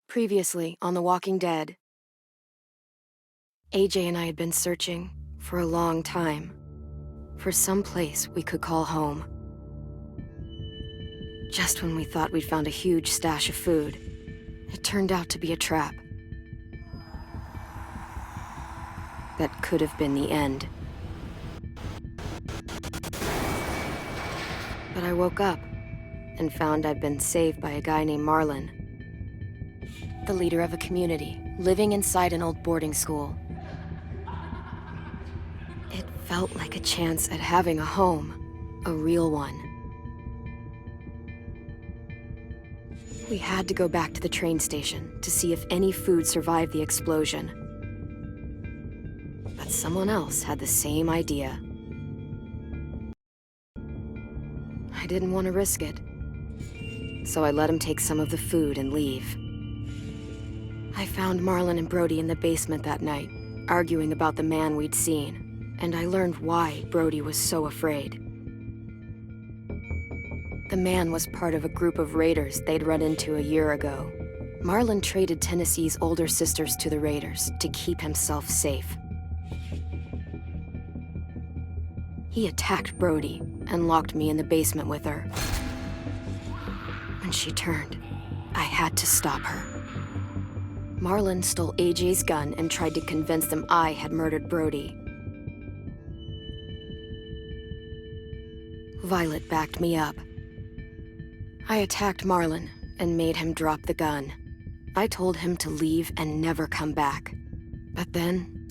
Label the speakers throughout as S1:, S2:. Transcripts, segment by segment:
S1: Previously on The Walking Dead, AJ and I had been searching for a long time for some place we could call home. Just when we thought we'd found a huge stash of food, it turned out to be a trap. That could have been the end. But I woke up and found I'd been saved by a guy named Marlon, the leader of a community living inside an old boarding school. It felt like a chance at having a home, a real one. We had to go back to the train station to see if any food survived the explosion. But someone else had the same idea. I didn't want to risk it, so I let him take some of the food and leave. I found Marlon and Brody in the basement that night, arguing about the man we'd seen, and I learned why Brody was so afraid. The man was part of a group of raiders they'd run into a year ago. Marlon traded Tennessee's older sisters to the raiders to keep himself safe. He attacked Brody and locked me in the basement with her. When she turned, I had to stop her. Marlon stole AJ's gun and tried to convince them I had murdered Brody. Violet backed me up. I attacked Marlon and made him drop the gun. I told him to leave and never come back. But then,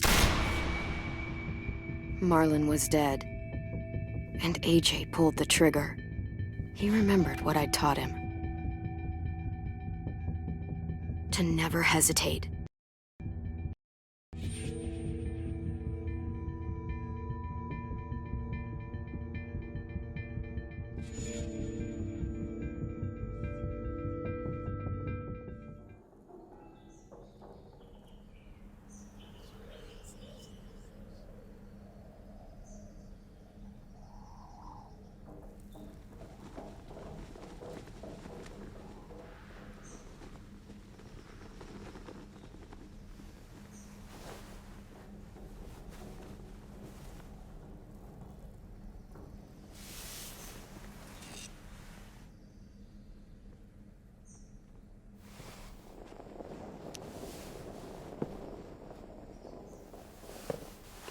S1: Marlon was dead, and AJ pulled the trigger. He remembered what I'd taught him. To never hesitate.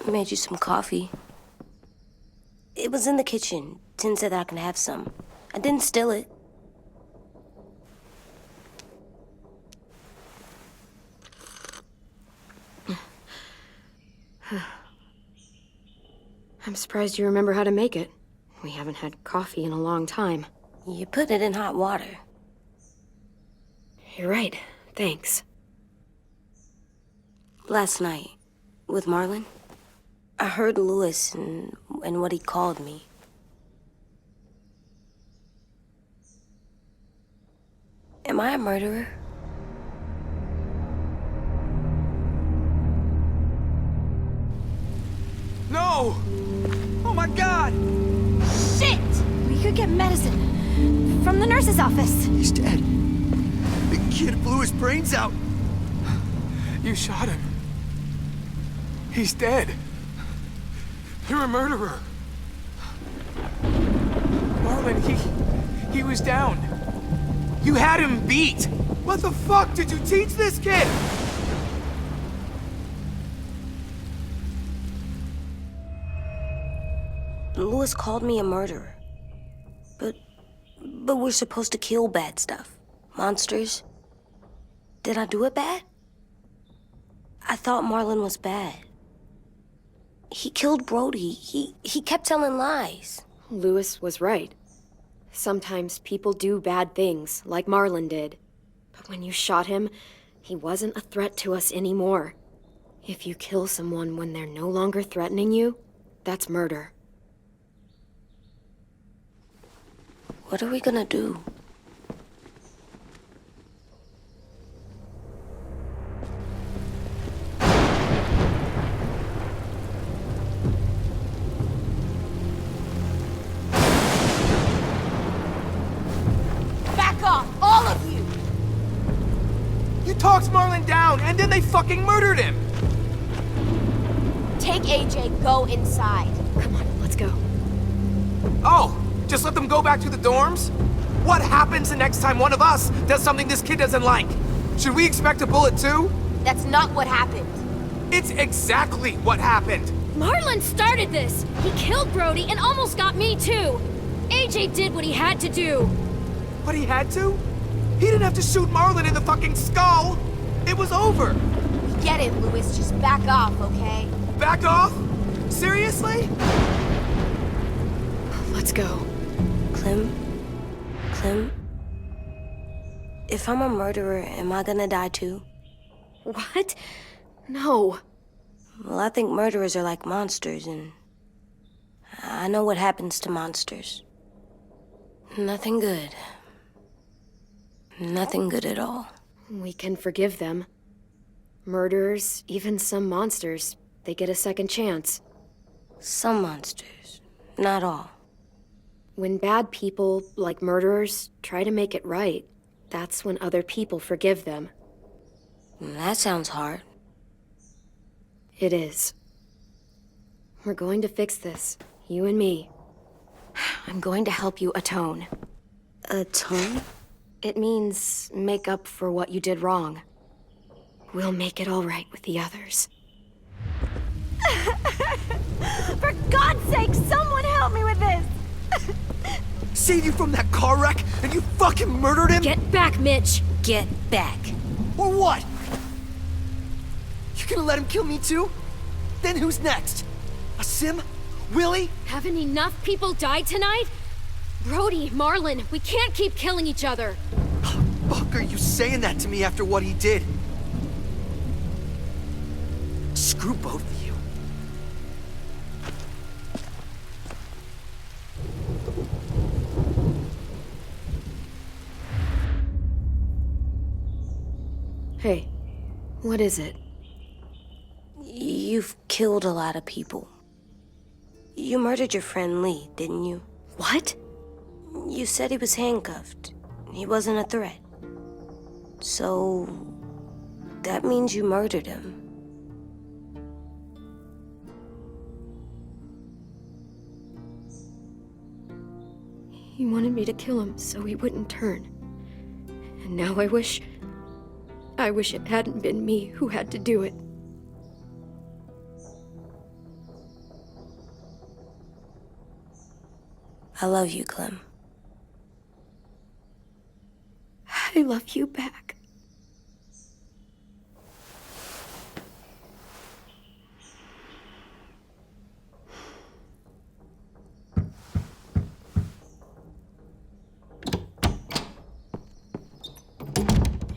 S2: I made you some coffee. It was in the kitchen. Tin said that I can have some. I didn't steal it.
S1: I'm surprised you remember how to make it. We haven't had coffee in a long time.
S2: You put it in hot water.
S1: You're right. Thanks.
S2: Last night, with Marlon, I heard Lewis and what he called me. Am I a murderer?
S3: No! Oh my God!
S4: Shit! We could get medicine from the nurse's office.
S3: He's dead. The kid blew his brains out. You shot him. He's dead. You're a murderer. Marlon, he was down. You had him beat. What the fuck did you teach this kid?
S2: Lewis called me a murderer. But we're supposed to kill bad stuff. Monsters. Did I do it bad? I thought Marlon was bad. He killed Brody. He kept telling lies.
S1: Lewis was right. Sometimes people do bad things, like Marlon did. But when you shot him, he wasn't a threat to us anymore. If you kill someone when they're no longer threatening you, that's murder.
S2: What are we gonna do?
S3: and then they fucking murdered him!
S4: Take AJ, go inside.
S1: Come on, let's go.
S3: Oh, just let them go back to the dorms? What happens the next time one of us does something this kid doesn't like? Should we expect a bullet too?
S4: That's not what happened.
S3: It's exactly what happened!
S5: Marlon started this! He killed Brody and almost got me too! AJ did what he had to do!
S3: What he had to? He didn't have to shoot Marlon in the fucking skull! It was over!
S4: Get it, Louis. Just back off, okay?
S3: Back off? Seriously?
S1: Let's go.
S2: Clem? If I'm a murderer, am I gonna die too?
S1: What? No.
S2: Well, I think murderers are like monsters, and I know what happens to monsters. Nothing good. Nothing good at all.
S1: We can forgive them. Murderers, even some monsters, they get a second chance.
S2: Some monsters, not all.
S1: When bad people, like murderers, try to make it right, that's when other people forgive them.
S2: That sounds hard.
S1: It is. We're going to fix this, you and me. I'm going to help you atone.
S2: Atone?
S1: It means make up for what you did wrong. We'll make it all right with the others.
S4: For God's sake, someone help me with this!
S3: Saved you from that car wreck, and you fucking murdered him?
S5: Get back, Mitch!
S2: Get back.
S3: Or what? You gonna let him kill me too? Then who's next? A Sim? Willie?
S5: Haven't enough people died tonight? Brody, Marlon, we can't keep killing each other.
S3: Fuck are you saying that to me after what he did? Screw both of you.
S1: Hey, what is it?
S2: You've killed a lot of people. You murdered your friend Lee, didn't you?
S1: What?
S2: You said he was handcuffed. He wasn't a threat. So, that means you murdered him.
S1: He wanted me to kill him so he wouldn't turn. And now I wish it hadn't been me who had to do it.
S2: I love you, Clem.
S1: I love you back.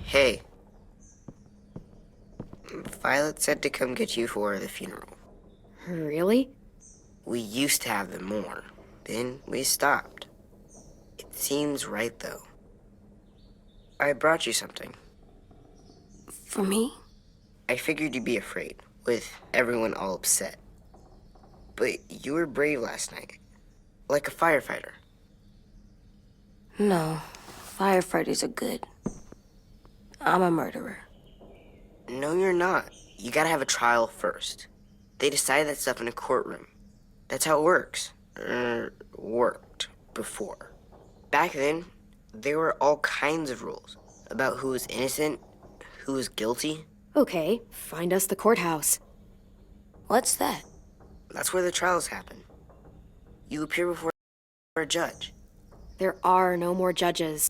S6: Hey. Violet said to come get you for the funeral.
S1: Really?
S6: We used to have them more. Then we stopped. It seems right, though. I brought you something.
S2: For me?
S6: I figured you'd be afraid, with everyone all upset. But you were brave last night. Like a firefighter.
S2: No, firefighters are good. I'm a murderer.
S6: No, you're not. You gotta have a trial first. They decide that stuff in a courtroom. That's how it works. Worked before. Back then, there were all kinds of rules about who was innocent, who was guilty.
S1: Okay, find us the courthouse.
S2: What's that?
S6: That's where the trials happen. You appear before a judge.
S1: There are no more judges.